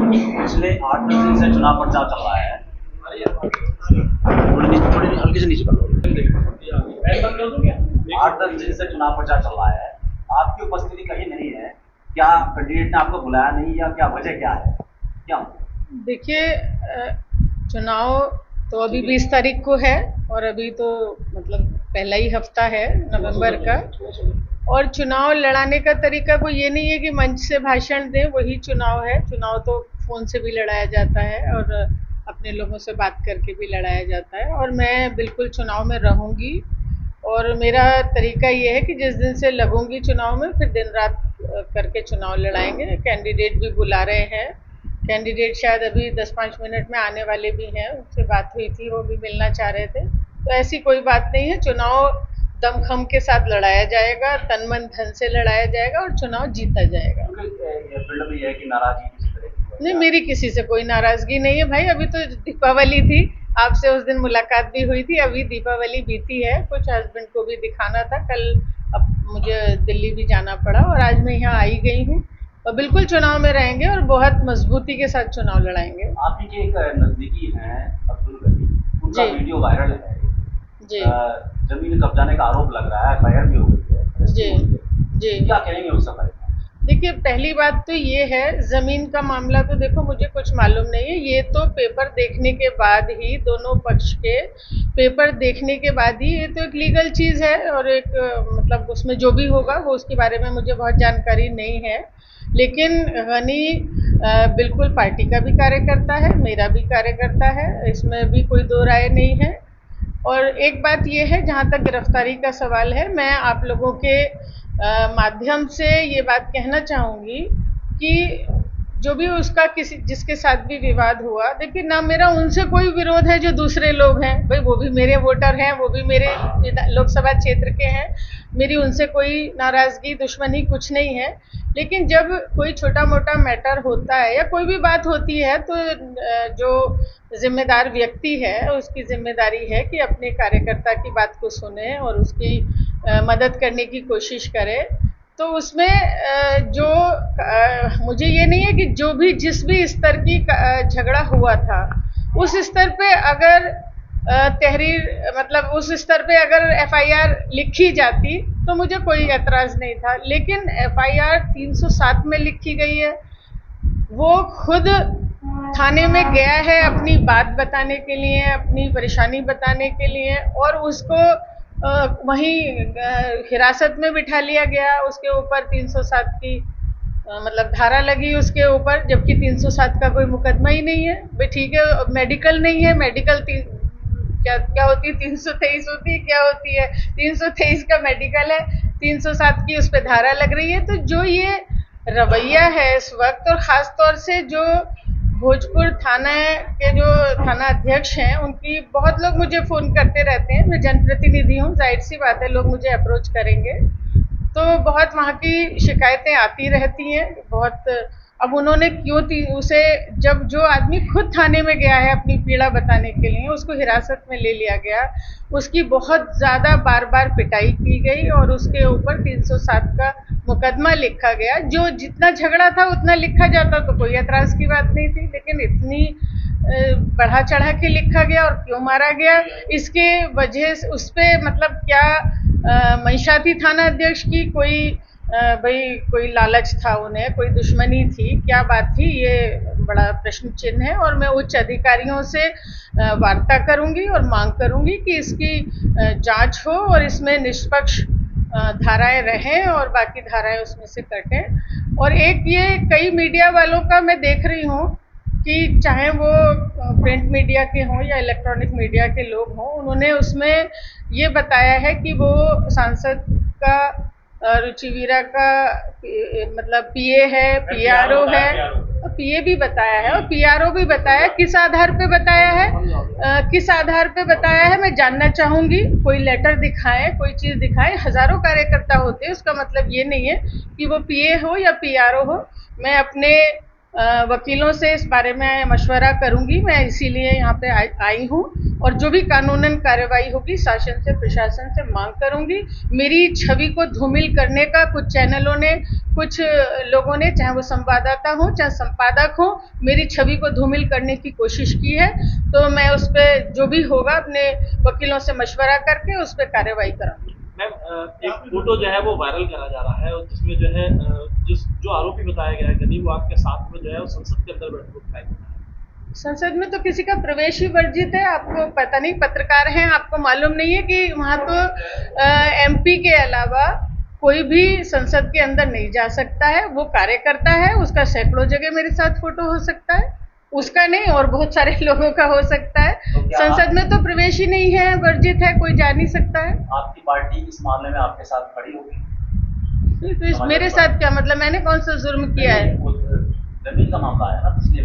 पिछले 8-10 दिन से चुनाव प्रचार चल रहा है। थोड़ी हल्के से नीचे कर लो। 8-10 दिन से चुनाव प्रचार चल रहा है, आपकी उपस्थिति कहीं नहीं है। क्या कैंडिडेट ने आपको बुलाया नहीं या क्या वजह क्या है? क्या? देखिए, चुनाव तो अभी 20 तारीख को है और अभी तो मतलब पहला ही हफ्ता है नवंबर का। और चुनाव लड़ाने का तरीका कोई ये नहीं है कि मंच से भाषण दें, वही चुनाव है। चुनाव तो फोन से भी लड़ाया जाता है और अपने लोगों से बात करके भी लड़ाया जाता है। और मैं बिल्कुल चुनाव में रहूंगी और मेरा तरीका ये है कि जिस दिन से लगूंगी चुनाव में फिर दिन रात करके चुनाव लड़ाएंगे। कैंडिडेट भी बुला रहे हैं, कैंडिडेट शायद अभी 10-5 मिनट में आने वाले भी हैं, उनसे बात हुई थी, वो भी मिलना चाह रहे थे। तो ऐसी कोई बात नहीं है। चुनाव दमखम के साथ लड़ाया जाएगा, तन मन धन से लड़ाया जाएगा और चुनाव जीता जाएगा। फील्ड में यह है कि नाराजगी किसी तरह की नहीं, मेरी किसी से कोई नाराजगी नहीं है भाई। अभी तो दीपावली थी, आपसे उस दिन मुलाकात भी हुई थी। अभी दीपावली बीती है, कुछ हस्बैंड को भी दिखाना था कल। अब मुझे दिल्ली भी जाना पड़ा और आज मैं यहाँ आई गई हूँ। और बिल्कुल चुनाव में रहेंगे और बहुत मजबूती के साथ चुनाव लड़ाएंगे। आप ही के एक नजदीकी हैं अब्दुल गनी, उनका जी वीडियो वायरल है। जी जमीन कब्जाने का आरोप लग रहा है, एफआईआर भी हो गई है, जी arrest भी हुई है। जी। क्या कहेंगे उस सफाई में? देखिए, पहली बात तो ये है, जमीन का मामला तो देखो मुझे कुछ मालूम नहीं है। ये तो पेपर देखने के बाद ही, दोनों पक्ष के पेपर देखने के बाद ही, ये तो एक लीगल चीज है और एक मतलब उसमें जो भी होगा वो उसके बारे में मुझे बहुत जानकारी नहीं है। लेकिन गनी बिल्कुल पार्टी का भी कार्यकर्ता है, मेरा भी कार्यकर्ता है, इसमें भी कोई दो राय नहीं है। और एक बात ये है, जहाँ तक गिरफ्तारी का सवाल है, मैं आप लोगों के माध्यम से ये बात कहना चाहूंगी कि जो भी उसका किसी जिसके साथ भी विवाद हुआ, देखिए ना मेरा उनसे कोई विरोध है जो दूसरे लोग हैं, भाई वो भी मेरे वोटर हैं, वो भी मेरे लोकसभा क्षेत्र के हैं। मेरी उनसे कोई नाराजगी दुश्मनी कुछ नहीं है। लेकिन जब कोई छोटा मोटा मैटर होता है या कोई भी बात होती है तो जो जिम्मेदार व्यक्ति है उसकी जिम्मेदारी है कि अपने कार्यकर्ता की बात को सुने और उसकी मदद करने की कोशिश करे। तो उसमें मुझे ये नहीं है कि जो भी जिस भी स्तर की झगड़ा हुआ था उस स्तर पे अगर तहरीर मतलब उस स्तर पे अगर एफआईआर लिखी जाती तो मुझे कोई एतराज नहीं था। लेकिन एफआईआर 307 में लिखी गई है, वो खुद थाने में गया है अपनी बात बताने के लिए, अपनी परेशानी बताने के लिए, और उसको वहीं हिरासत में बिठा लिया गया। उसके ऊपर 307 की मतलब धारा लगी उसके ऊपर, जबकि 307 का कोई मुकदमा ही नहीं है। भाई ठीक है, मेडिकल नहीं है, मेडिकल क्या क्या होती है, 323 होती है, क्या होती है, 323 का मेडिकल है, 307 की उस पर धारा लग रही है। तो जो ये रवैया है इस वक्त, और खास तौर से जो भोजपुर थाना के जो थाना अध्यक्ष हैं, उनकी बहुत लोग मुझे फोन करते रहते हैं। मैं जनप्रतिनिधि हूँ, जाहिर सी बात है लोग मुझे अप्रोच करेंगे, तो बहुत वहाँ की शिकायतें आती रहती हैं। बहुत अब उन्होंने क्यों उसे, जब जो आदमी खुद थाने में गया है अपनी पीड़ा बताने के लिए, उसको हिरासत में ले लिया गया, उसकी बहुत ज्यादा बार बार पिटाई की गई और उसके ऊपर 307 का मुकदमा लिखा गया। जो जितना झगड़ा था उतना लिखा जाता तो कोई ऐतराज की बात नहीं थी, लेकिन इतनी बढ़ा चढ़ा के लिखा गया। और क्यों मारा गया, इसके वजह से उस पर मतलब क्या महिषाती थाना अध्यक्ष की कोई भाई कोई लालच था उन्हें, कोई दुश्मनी थी, क्या बात थी, ये बड़ा प्रश्न चिन्ह है। और मैं उच्च अधिकारियों से वार्ता करूंगी और मांग करूंगी कि इसकी जांच हो और इसमें निष्पक्ष धाराएं रहें और बाकी धाराएं उसमें से कटें। और एक ये कई मीडिया वालों का मैं देख रही हूँ कि चाहे वो प्रिंट मीडिया के हों या इलेक्ट्रॉनिक मीडिया के लोग हों, उन्होंने उसमें ये बताया है कि वो सांसद का रुचिवीरा का मतलब पीए है, पीआरओ है, पीए भी बताया है और पीआरओ भी बताया। किस आधार पे बताया है, किस आधार पे बताया है, मैं जानना चाहूंगी। कोई लेटर दिखाएं, कोई चीज दिखाएं। हजारों कार्यकर्ता होते हैं, उसका मतलब ये नहीं है कि वो पीए हो या पीआरओ हो। मैं अपने वकीलों से इस बारे में मशवरा करूंगी। मैं इसीलिए यहाँ पे आई हूँ और जो भी कानूनन कार्रवाई होगी शासन से प्रशासन से मांग करूंगी। मेरी छवि को धूमिल करने का कुछ चैनलों ने, कुछ लोगों ने, चाहे वो संवाददाता हो चाहे संपादक हो, मेरी छवि को धूमिल करने की कोशिश की है। तो मैं उस पर जो भी होगा अपने वकीलों से मशवरा करके उस पर कार्रवाई करूंगी। मैम, एक फोटो जो है वो वायरल करा जा रहा है और जिसमें जो है जो आरोपी बताया गया है गनी, वो आपके साथ में जो है वो संसद के अंदर बैठे हुए दिखाई दे रहा है। संसद में तो किसी का प्रवेश ही वर्जित है। आपको पता नहीं, पत्रकार हैं, आपको मालूम नहीं है कि वहां तो एमपी के अलावा कोई भी संसद के अंदर नहीं जा सकता है। वो कार्यकर्ता है, उसका सैकड़ों जगह मेरे साथ फोटो हो सकता है, उसका नहीं और बहुत सारे लोगों का हो सकता है। तो संसद में तो प्रवेश ही नहीं है, वर्जित है, कोई जा नहीं सकता है। आपकी पार्टी इस मामले में आपके साथ खड़ी होगी? तो मेरे साथ क्या मतलब, मैंने कौन सा जुर्म किया है? जमीन का मामला है ना, इसलिए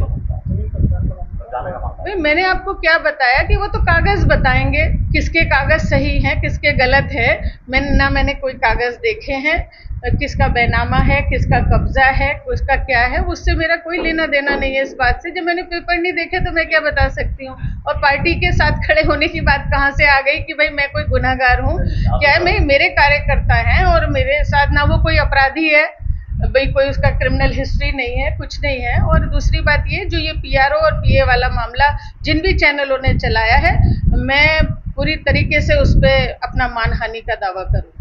जाने का मामला है। मैंने आपको क्या बताया कि वो तो कागज बताएंगे, किसके कागज सही हैं किसके गलत है। मैंने कोई कागज देखे हैं, किसका बैनामा है, किसका कब्जा है, किसका क्या है, उससे मेरा कोई लेना देना नहीं है इस बात से। जब मैंने पेपर नहीं देखे तो मैं क्या बता सकती हूँ। और पार्टी के साथ खड़े होने की बात कहाँ से आ गई कि भाई मैं कोई गुनाहगार हूँ? क्या है, मैं, मेरे कार्यकर्ता हैं और मेरे साथ ना वो कोई अपराधी है, भाई कोई उसका क्रिमिनल हिस्ट्री नहीं है, कुछ नहीं है। और दूसरी बात ये, जो ये पीआरओ और पीए वाला मामला जिन भी चैनलों ने चलाया है, मैं पूरी तरीके से उस पर अपना मानहानि का दावा करूँ।